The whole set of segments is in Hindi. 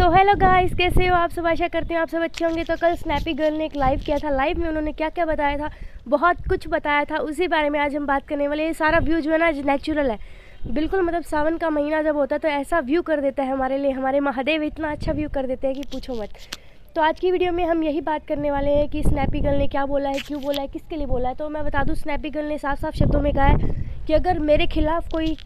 तो हेलो गाइस, कैसे हो आप सब। आशा करते हैं आप सब अच्छे होंगे। तो कल स्नैपी गर्ल ने एक लाइव किया था। लाइव में उन्होंने क्या क्या बताया था, बहुत कुछ बताया था। उसी बारे में आज हम बात करने वाले हैं। सारा व्यू जो है ना नेचुरल है बिल्कुल। मतलब सावन का महीना जब होता है तो ऐसा व्यू कर देता है हमारे लिए। हमारे महादेव इतना अच्छा व्यू कर देते हैं कि पूछो मत। तो आज की वीडियो में हम यही बात करने वाले हैं कि स्नैपी गर्ल ने क्या बोला है, क्यों बोला है, किसके लिए बोला है। तो मैं बता दूं, स्नैपी गर्ल ने साफ साफ शब्दों में कहा है कि अगर मेरे खिलाफ कोई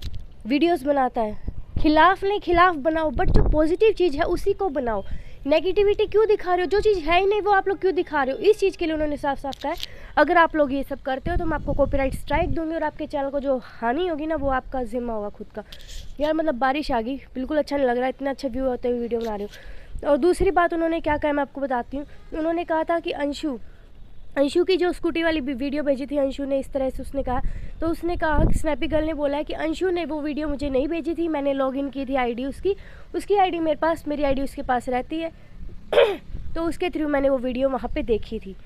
वीडियोस बनाता है, खिलाफ नहीं, खिलाफ बनाओ, बट जो पॉजिटिव चीज़ है उसी को बनाओ। नेगेटिविटी क्यों दिखा रहे हो, जो चीज़ है ही नहीं वो आप लोग क्यों दिखा रहे हो। इस चीज़ के लिए उन्होंने साफ साफ कहा है अगर आप लोग ये सब करते हो तो मैं आपको कॉपीराइट स्ट्राइक दूंगी और आपके चैनल को जो हानि होगी ना वो आपका जिम्मा होगा खुद का। यार मतलब बारिश आ गई, बिल्कुल अच्छा नहीं लग रहा है, इतना अच्छा व्यू होते हुए वीडियो बना रही हूँ। और दूसरी बात उन्होंने क्या कहा मैं आपको बताती हूँ। उन्होंने कहा था कि अंशु की जो स्कूटी वाली वीडियो भेजी थी अंशु ने, इस तरह से उसने कहा। तो उसने कहा, स्नैपी गर्ल ने बोला है कि अंशु ने वो वीडियो मुझे नहीं भेजी थी, मैंने लॉगिन की थी आईडी उसकी आईडी मेरे पास, मेरी आईडी उसके पास रहती है तो उसके थ्रू मैंने वो वीडियो वहाँ पे देखी थी।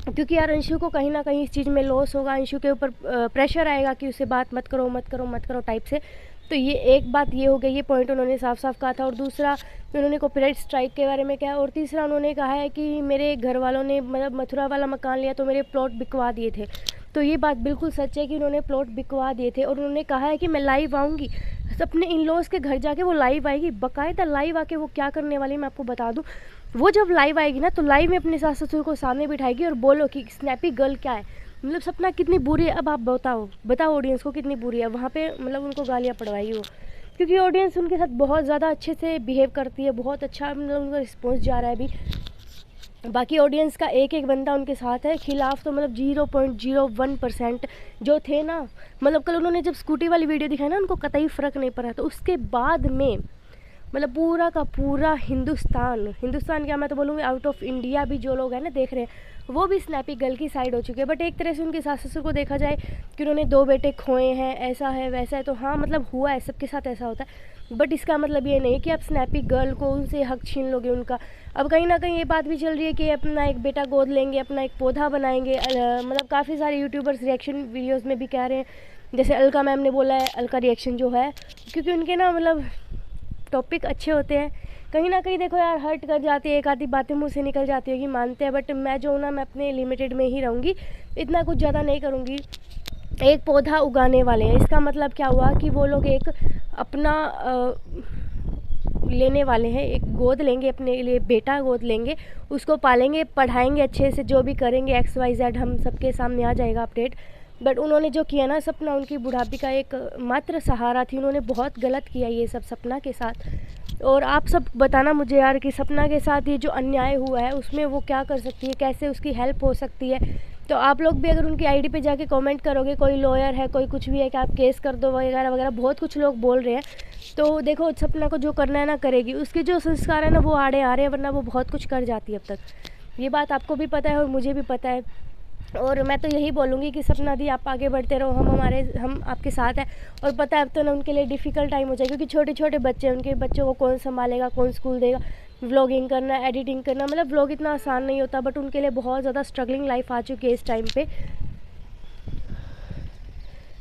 क्योंकि यार अंशु को कहीं ना कहीं इस चीज़ में लॉस होगा, अंशु के ऊपर प्रेशर आएगा कि उससे बात मत करो मत करो मत करो टाइप से। तो ये एक बात ये हो गई, ये पॉइंट उन्होंने साफ साफ कहा था। और दूसरा उन्होंने कॉपीराइट स्ट्राइक के बारे में कहा। और तीसरा उन्होंने कहा है कि मेरे घर वालों ने मतलब मथुरा वाला मकान लिया तो मेरे प्लॉट बिकवा दिए थे। तो ये बात बिल्कुल सच है कि उन्होंने प्लॉट बिकवा दिए थे। और उन्होंने कहा है कि मैं लाइव आऊँगी अपने इन लॉज के घर जाके, वो लाइव आएगी बाकायदा लाइव आके। वो क्या करने वाली मैं आपको बता दूँ, वो जब लाइव आएगी ना तो लाइव में अपने सास ससुर को सामने बिठाएगी और बोलो कि स्नैपी गर्ल क्या है, मतलब सपना कितनी बुरी है। अब आप बताओ ऑडियंस को कितनी बुरी है। वहाँ पे मतलब उनको गालियाँ पड़वाएगी वो, क्योंकि ऑडियंस उनके साथ बहुत ज़्यादा अच्छे से बिहेव करती है, बहुत अच्छा मतलब उनका रिस्पॉन्स जा रहा है अभी। बाकी ऑडियंस का एक एक बंदा उनके साथ है, खिलाफ तो मतलब 0.01% जो थे ना। मतलब कल उन्होंने जब स्कूटी वाली वीडियो दिखाई ना उनको कतई फ़र्क नहीं पड़ा। तो उसके बाद में मतलब पूरा का पूरा हिंदुस्तान क्या मैं तो बोलूँगी आउट ऑफ इंडिया भी जो लोग हैं ना देख रहे हैं, वो भी स्नैपी गर्ल की साइड हो चुके हैं। बट एक तरह से उनके सास ससुर को देखा जाए कि उन्होंने 2 बेटे खोए हैं, ऐसा है वैसा है, तो हाँ मतलब हुआ है, सबके साथ ऐसा होता है। बट इसका मतलब ये नहीं कि आप स्नैपी गर्ल को उनसे हक छीन लोगे उनका। अब कहीं ना कहीं ये बात भी चल रही है कि अपना एक बेटा गोद लेंगे, अपना एक पौधा बनाएंगे। मतलब काफ़ी सारे यूट्यूबर्स रिएक्शन वीडियोस में भी कह रहे हैं, जैसे अलका मैम ने बोला है, अलका रिएक्शन जो है, क्योंकि उनके ना मतलब टॉपिक अच्छे होते हैं। कहीं ना कहीं देखो यार हर्ट कर जाती है, एक आधी बातें मुँह से निकल जाती है कि मानते हैं, बट मैं जो हूँ ना मैं अपने लिमिटेड में ही रहूँगी, इतना कुछ ज़्यादा नहीं करूँगी। एक पौधा उगाने वाले हैं, इसका मतलब क्या हुआ कि वो लोग एक अपना लेने वाले हैं, एक गोद लेंगे, अपने लिए बेटा गोद लेंगे, उसको पालेंगे, पढ़ाएंगे अच्छे से, जो भी करेंगे XYZ हम सबके सामने आ जाएगा अपडेट। बट उन्होंने जो किया ना, सपना उनकी बुढ़ापी का एक मात्र सहारा थी, उन्होंने बहुत गलत किया ये सब सपना के साथ। और आप सब बताना मुझे यार कि सपना के साथ ये जो अन्याय हुआ है उसमें वो क्या कर सकती है, कैसे उसकी हेल्प हो सकती है। तो आप लोग भी अगर उनकी आईडी पे जाके कमेंट करोगे, कोई लॉयर है कोई कुछ भी है कि आप केस कर दो वगैरह वगैरह, बहुत कुछ लोग बोल रहे हैं। तो देखो सपना को जो करना है ना करेगी, उसके जो संस्कार है ना वो आड़े आ रहे हैं, वरना वो बहुत कुछ कर जाती है अब तक। ये बात आपको भी पता है और मुझे भी पता है। और मैं तो यही बोलूँगी कि सपना दी आप आगे बढ़ते रहो, हम आपके साथ हैं। और पता है अब तो ना उनके लिए डिफ़िकल्ट टाइम हो जाएगा, क्योंकि छोटे छोटे बच्चे हैं, उनके बच्चों को कौन संभालेगा, कौन स्कूल देगा। व्लॉगिंग करना, एडिटिंग करना, मतलब व्लॉग इतना आसान नहीं होता, बट उनके लिए बहुत ज़्यादा स्ट्रगलिंग लाइफ आ चुकी है इस टाइम पे।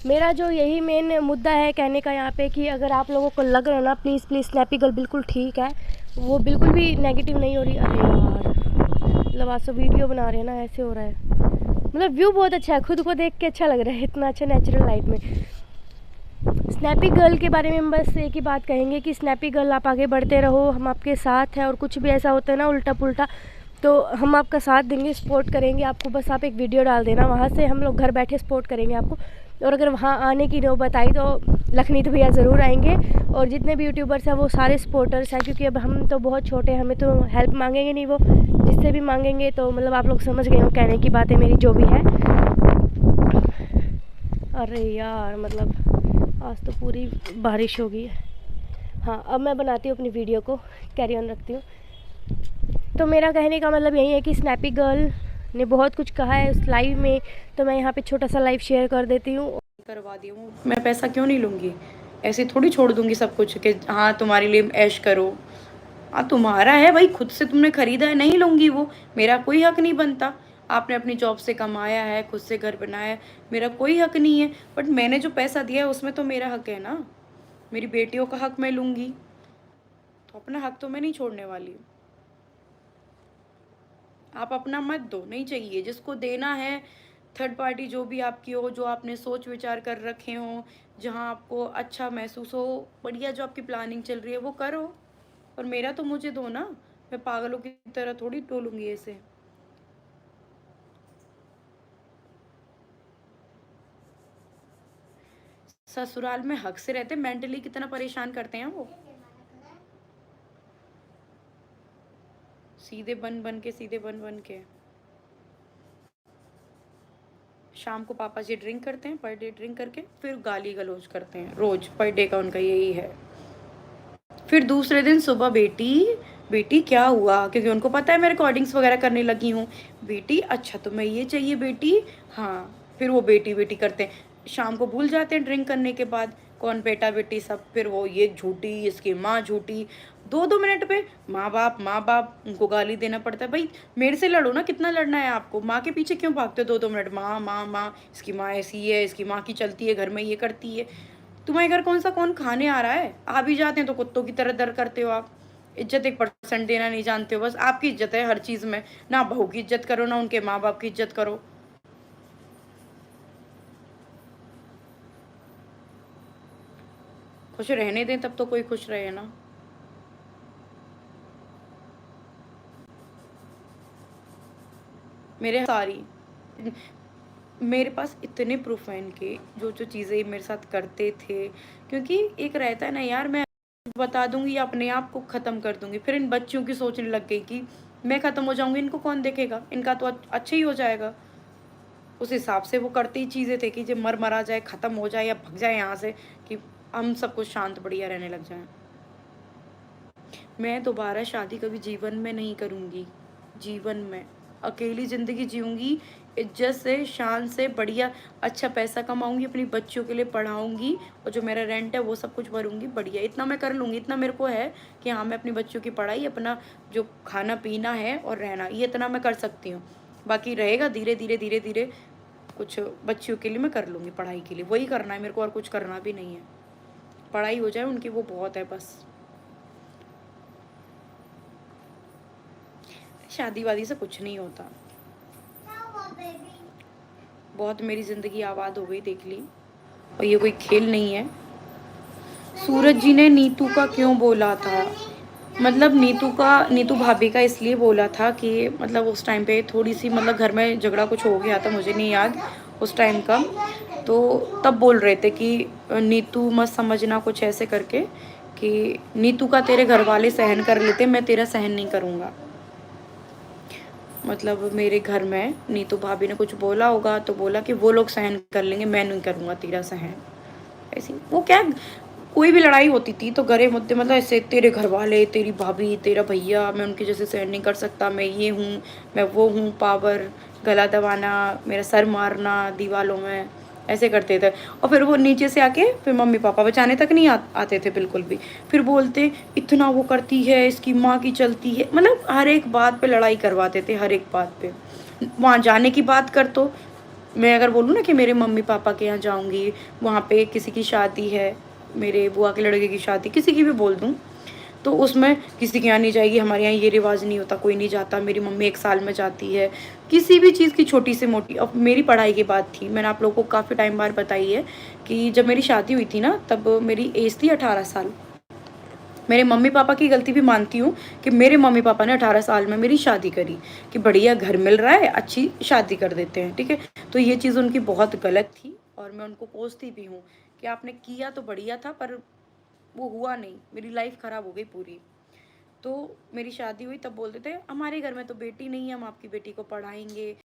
मेरा जो यही मेन मुद्दा है कहने का यहाँ पे कि अगर आप लोगों को लग रहा है ना, प्लीज़ प्लीज़ स्नैपी गर्ल बिल्कुल ठीक है, वो बिल्कुल भी नेगेटिव नहीं हो रही। अरे यार मतलब आज तो वीडियो बना रहे हैं ना, ऐसे हो रहा है। मतलब व्यू बहुत अच्छा है, खुद को देख के अच्छा लग रहा है, इतना अच्छा नेचुरल लाइट में। स्नैपी गर्ल के बारे में हम बस एक ही बात कहेंगे कि स्नैपी गर्ल आप आगे बढ़ते रहो, हम आपके साथ हैं। और कुछ भी ऐसा होता है ना उल्टा पुल्टा, तो हम आपका साथ देंगे, सपोर्ट करेंगे आपको। बस आप एक वीडियो डाल देना, वहाँ से हम लोग घर बैठे सपोर्ट करेंगे आपको। और अगर वहाँ आने की नौबत आई तो लखनीत भैया ज़रूर आएंगे, और जितने भी यूट्यूबर्स हैं वो सारे सपोर्टर्स हैं। क्योंकि अब हम तो बहुत छोटे हैं, हमें तो हेल्प मांगेंगे नहीं, वो जिससे भी मांगेंगे तो मतलब आप लोग समझ गए हो कहने की बातें मेरी जो भी है। अरे यार मतलब आज तो पूरी बारिश हो गई है। हाँ अब मैं बनाती हूँ अपनी वीडियो को, कैरी ऑन रखती हूँ। तो मेरा कहने का मतलब यही है कि स्नैपी गर्ल ने बहुत कुछ कहा है उस लाइव में, तो मैं यहाँ पे छोटा सा लाइव शेयर कर देती हूँ। करवा दी हूँ मैं, पैसा क्यों नहीं लूँगी, ऐसे थोड़ी छोड़ दूँगी सब कुछ कि हाँ तुम्हारे लिए ऐश करो। हाँ तुम्हारा है भाई, खुद से तुमने खरीदा है, नहीं लूँगी वो, मेरा कोई हक नहीं बनता। आपने अपनी जॉब से कमाया है, खुद से घर बनाया है, मेरा कोई हक नहीं है। बट मैंने जो पैसा दिया है उसमें तो मेरा हक है ना, मेरी बेटियों का हक मैं लूँगी। तो अपना हक तो मैं नहीं छोड़ने वाली। आप अपना मत दो, नहीं चाहिए। जिसको देना है, थर्ड पार्टी जो भी आपकी हो, जो आपने सोच विचार कर रखे हों, जहाँ आपको अच्छा महसूस हो, बढ़िया जो आपकी प्लानिंग चल रही है वो करो। और मेरा तो मुझे दो ना, मैं पागलों की तरह थोड़ी टोलूंगी ऐसे। ससुराल में हक से रहते, मेंटली कितना परेशान करते हैं वो। सीधे बन बन के शाम को पापा जी ड्रिंक करते हैं, पर डे ड्रिंक करके फिर गाली गलौज करते हैं, रोज पर डे का उनका यही है। फिर दूसरे दिन सुबह, बेटी बेटी क्या हुआ, क्योंकि उनको पता है मैं रिकॉर्डिंग्स वगैरह करने लगी हूँ। बेटी अच्छा तुम्हें ये चाहिए बेटी, हाँ। फिर वो बेटी बेटी करते हैं, शाम को भूल जाते हैं ड्रिंक करने के बाद कौन बेटा बेटी सब। फिर वो ये झूठी, इसकी माँ झूठी, 2-2 मिनट पे माँ बाप उनको गाली देना पड़ता है। भाई मेरे से लड़ो ना, कितना लड़ना है आपको, माँ के पीछे क्यों भागते हो 2-2 मिनट, माँ माँ माँ, इसकी माँ ऐसी है, इसकी माँ की चलती है घर में, ये करती है। तुम्हारे घर कौन खाने आ रहा है, आ भी जाते हैं तो कुत्तों की तरह दर करते हो आप। इज्जत 1% देना नहीं जानते हो, बस आपकी इज्जत है हर चीज में। ना बहू की इज्जत करो, ना उनके माँ बाप की इज्जत करो। खुश रहने दें तब तो कोई खुश रहे ना। मेरे सारी मेरे पास इतने प्रूफ हैं इनके, जो जो चीज़ें मेरे साथ करते थे। क्योंकि एक रहता है ना यार, मैं बता दूंगी अपने आप को ख़त्म कर दूंगी, फिर इन बच्चियों की सोचने लग गई कि मैं ख़त्म हो जाऊंगी, इनको कौन देखेगा, इनका तो अच्छा ही हो जाएगा। उस हिसाब से वो करती ही चीज़ें थे कि जब मर मरा जाए, ख़त्म हो जाए या भग जाए यहाँ से, कि हम सब कुछ शांत बढ़िया रहने लग जाएं। मैं दोबारा शादी कभी जीवन में नहीं करूँगी। जीवन में अकेली ज़िंदगी जीऊँगी, इज्जत से, शान से, बढ़िया अच्छा पैसा कमाऊँगी, अपनी बच्चियों के लिए पढ़ाऊँगी, और जो मेरा रेंट है वो सब कुछ भरूँगी बढ़िया। इतना मैं कर लूँगी, इतना मेरे को है कि हाँ, मैं अपनी बच्चियों की पढ़ाई, अपना जो खाना-पीना है और रहना, ये इतना मैं कर सकती हूँ। बाकी रहेगा धीरे-धीरे कुछ बच्चियों के लिए मैं कर लूँगी, पढ़ाई के लिए। वही करना है मेरे को, और कुछ करना भी नहीं है। पढ़ाई हो जाए उनकी, वो बहुत है बस। शादी-वादी से कुछ नहीं होता। बहुत मेरी ज़िंदगी आबाद हो गई देख ली, और ये कोई खेल नहीं है। सूरज जी ने नीतू का क्यों बोला था? मतलब नीतू भाभी का इसलिए बोला था कि मतलब उस टाइम पे थोड़ी-सी मतलब घर में झगड़ा कुछ हो गया था, मुझे नहीं याद उस टाइम का। तो तब बोल रहे थे कि नीतू मत समझना, कुछ ऐसे करके, कि नीतू का तेरे घर वाले सहन कर लेते, मैं तेरा सहन नहीं करूँगा। मतलब मेरे घर में नीतू भाभी ने कुछ बोला होगा, तो बोला कि वो लोग सहन कर लेंगे, मैं नहीं करूँगा तेरा सहन। ऐसी वो क्या, कोई भी लड़ाई होती थी तो गरे मुद्दे, मतलब ऐसे तेरे घर वाले, तेरी भाभी, तेरा भैया, मैं उनके जैसे सहन नहीं कर सकता, मैं ये हूँ, मैं वो हूँ, पावर, गला दबाना, मेरा सर मारना दीवालों में, ऐसे करते थे। और फिर वो नीचे से आके फिर मम्मी पापा बचाने तक नहीं आते थे बिल्कुल भी। फिर बोलते इतना वो करती है, इसकी माँ की चलती है, मतलब हर एक बात पे लड़ाई करवाते थे, हर एक बात पे। वहाँ जाने की बात कर तो मैं अगर बोलूँ ना कि मेरे मम्मी पापा के यहाँ जाऊँगी, वहाँ पे किसी की शादी है, मेरे बुआ के लड़के की शादी, किसी की भी बोल दूँ, तो उसमें किसी के यहाँ नहीं जाएगी, हमारे यहाँ ये रिवाज नहीं होता, कोई नहीं जाता, मेरी मम्मी 1 साल में जाती है। किसी भी चीज़ की छोटी से मोटी, अब मेरी पढ़ाई की बात थी, मैंने आप लोगों को काफ़ी टाइम बाद बताई है कि जब मेरी शादी हुई थी ना, तब मेरी एज थी 18 साल। मेरे मम्मी पापा की गलती भी मानती हूँ कि मेरे मम्मी पापा ने 18 साल में मेरी शादी करी, कि बढ़िया घर मिल रहा है, अच्छी शादी कर देते हैं, ठीक है। तो ये चीज़ उनकी बहुत गलत थी, और मैं उनको कोसती भी हूँ कि आपने किया तो बढ़िया था, पर वो हुआ नहीं, मेरी लाइफ ख़राब हो गई पूरी। तो मेरी शादी हुई तब बोलते थे हमारे घर में तो बेटी नहीं है, हम आपकी बेटी को पढ़ाएंगे,